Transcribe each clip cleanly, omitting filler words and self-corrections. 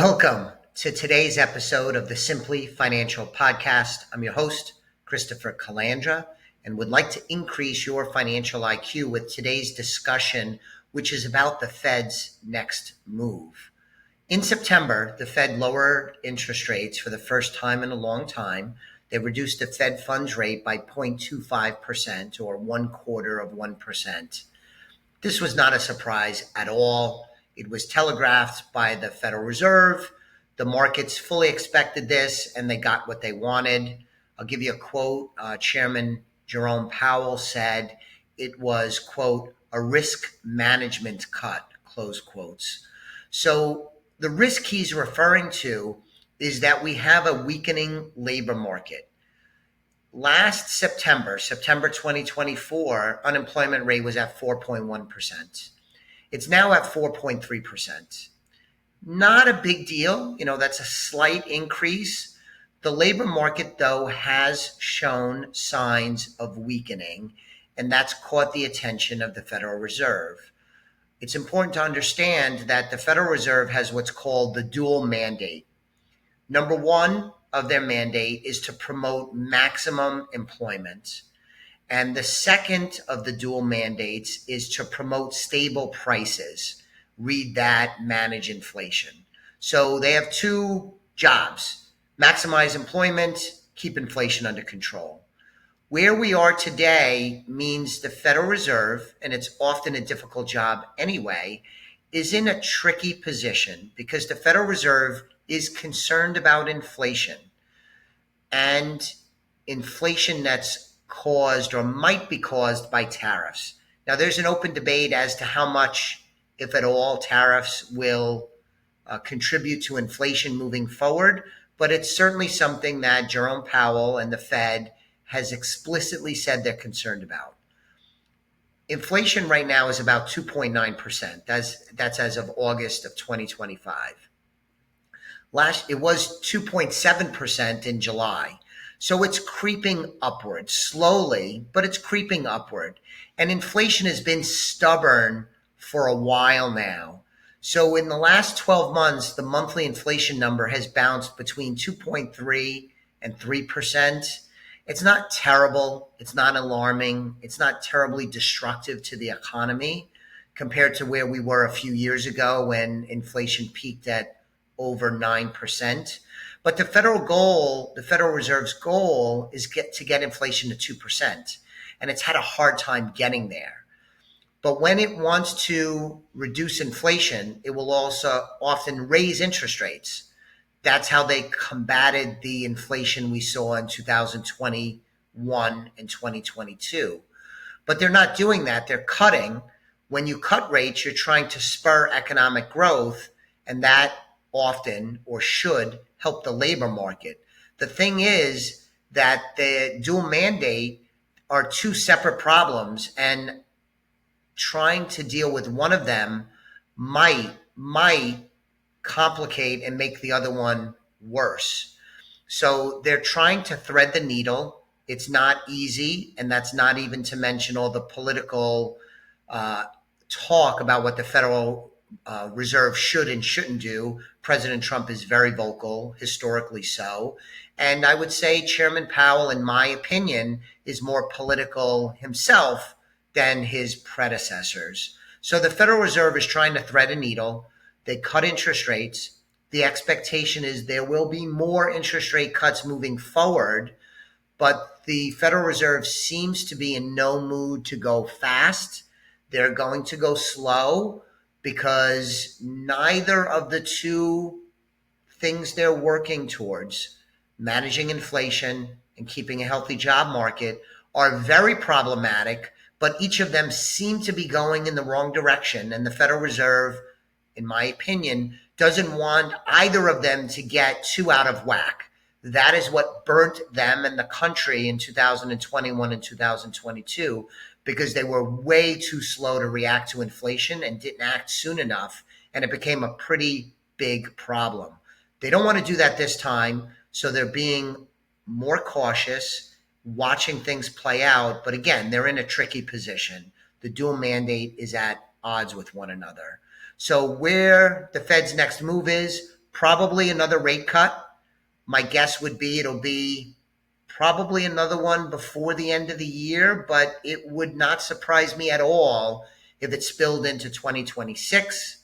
Welcome to today's episode of the Simply Financial Podcast. I'm your host, Christopher Calandra, and would like to increase your financial IQ with today's discussion, which is about the Fed's next move. In September, the Fed lowered interest rates for the first time in a long time. They reduced the Fed funds rate by 0.25% or 1/4%. This was not a surprise at all. It was telegraphed by the Federal Reserve. The markets fully expected this, and they got what they wanted. I'll give you a quote. Chairman Jerome Powell said it was, quote, a risk management cut, close quotes. So the risk he's referring to is that we have a weakening labor market. Last September 2024, unemployment rate was at 4.1%. It's now at 4.3%. Not a big deal. That's a slight increase. The labor market, though, has shown signs of weakening, and that's caught the attention of the Federal Reserve. It's important to understand that the Federal Reserve has what's called the dual mandate. Number one of their mandate is to promote maximum employment. And the second of the dual mandates is to promote stable prices. Read that, manage inflation. So they have two jobs: maximize employment, keep inflation under control. Where we are today means the Federal Reserve, and it's often a difficult job anyway, is in a tricky position because the Federal Reserve is concerned about inflation, and inflation that's caused or might be caused by tariffs. Now, there's an open debate as to how much, if at all, tariffs will contribute to inflation moving forward, but it's certainly something that Jerome Powell and the Fed has explicitly said they're concerned about. Inflation right now is about 2.9%. That's as of August of 2025. It was 2.7% in July. So it's creeping upward slowly, but it's creeping upward. And inflation has been stubborn for a while now. So in the last 12 months, the monthly inflation number has bounced between 2.3 and 3%. It's not terrible. It's not alarming. It's not terribly destructive to the economy compared to where we were a few years ago when inflation peaked at over 9%. But the Federal Reserve's goal is to get inflation to 2%. And it's had a hard time getting there. But when it wants to reduce inflation, it will also often raise interest rates. That's how they combated the inflation we saw in 2021 and 2022. But they're not doing that. They're cutting. When you cut rates, you're trying to spur economic growth, and that often or should help the labor market. The thing is that the dual mandate are two separate problems, and trying to deal with one of them might complicate and make the other one worse. So they're trying to thread the needle. It's not easy, and that's not even to mention all the political talk about what the Federal Reserve should and shouldn't do. President Trump is very vocal, historically so. And I would say Chairman Powell, in my opinion, is more political himself than his predecessors. So the Federal Reserve is trying to thread a needle. They cut interest rates. The expectation is there will be more interest rate cuts moving forward, but the Federal Reserve seems to be in no mood to go fast. They're going to go slow, because neither of the two things they're working towards, managing inflation and keeping a healthy job market, are very problematic, but each of them seem to be going in the wrong direction. And the Federal Reserve, in my opinion, doesn't want either of them to get too out of whack. That is what burnt them and the country in 2021 and 2022, because they were way too slow to react to inflation and didn't act soon enough, and it became a pretty big problem. They don't want to do that this time, so they're being more cautious, watching things play out. But again, they're in a tricky position. The dual mandate is at odds with one another. So where the Fed's next move is, Probably another rate cut. My guess would be it'll be probably another one before the end of the year, but it would not surprise me at all if it spilled into 2026.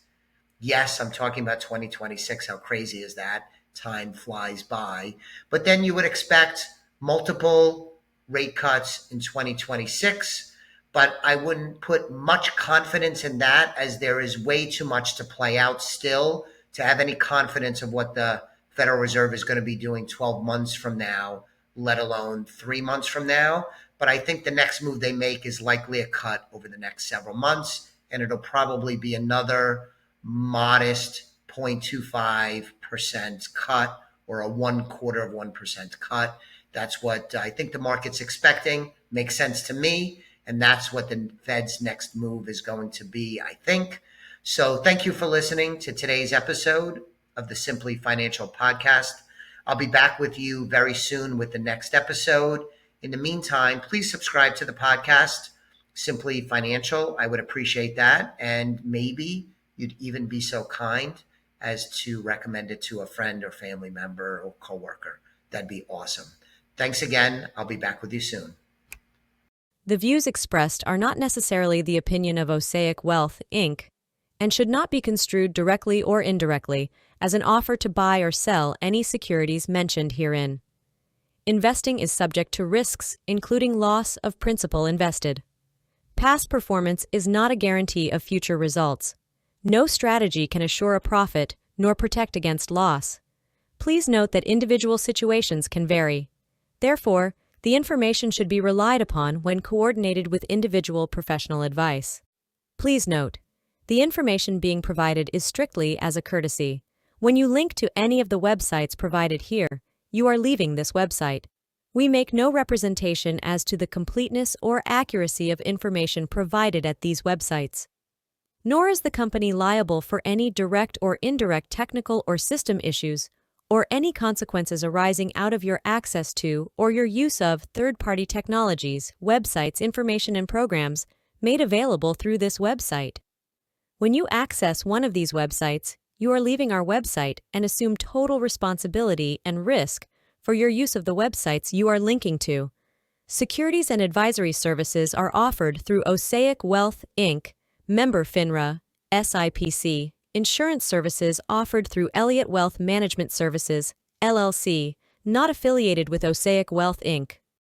Yes, I'm talking about 2026. How crazy is that? Time flies by. But then you would expect multiple rate cuts in 2026. But I wouldn't put much confidence in that, as there is way too much to play out still to have any confidence of what the Federal Reserve is going to be doing 12 months from now, let alone 3 months from now. But I think the next move they make is likely a cut over the next several months, and it'll probably be another modest 0.25% cut, or a 0.25% cut. That's what I think the market's expecting. Makes sense to me. And that's what the Fed's next move is going to be, I think. So thank you for listening to today's episode of the Simply Financial Podcast. I'll be back with you very soon with the next episode. In the meantime, please subscribe to the podcast, Simply Financial. I would appreciate that. And maybe you'd even be so kind as to recommend it to a friend or family member or coworker. That'd be awesome. Thanks again. I'll be back with you soon. The views expressed are not necessarily the opinion of Osaic Wealth, Inc., and should not be construed directly or indirectly as an offer to buy or sell any securities mentioned herein. Investing is subject to risks, including loss of principal invested. Past performance is not a guarantee of future results. No strategy can assure a profit nor protect against loss. Please note that individual situations can vary. Therefore, the information should be relied upon when coordinated with individual professional advice. Please note, the information being provided is strictly as a courtesy. When you link to any of the websites provided here, you are leaving this website. We make no representation as to the completeness or accuracy of information provided at these websites. Nor is the company liable for any direct or indirect technical or system issues, or any consequences arising out of your access to or your use of third-party technologies, websites, information, and programs made available through this website. When you access one of these websites, you are leaving our website and assume total responsibility and risk for your use of the websites you are linking to. Securities and advisory services are offered through Osaic Wealth, Inc., member FINRA, SIPC. Insurance services offered through Elliott Wealth Management Services, LLC, not affiliated with Osaic Wealth, Inc.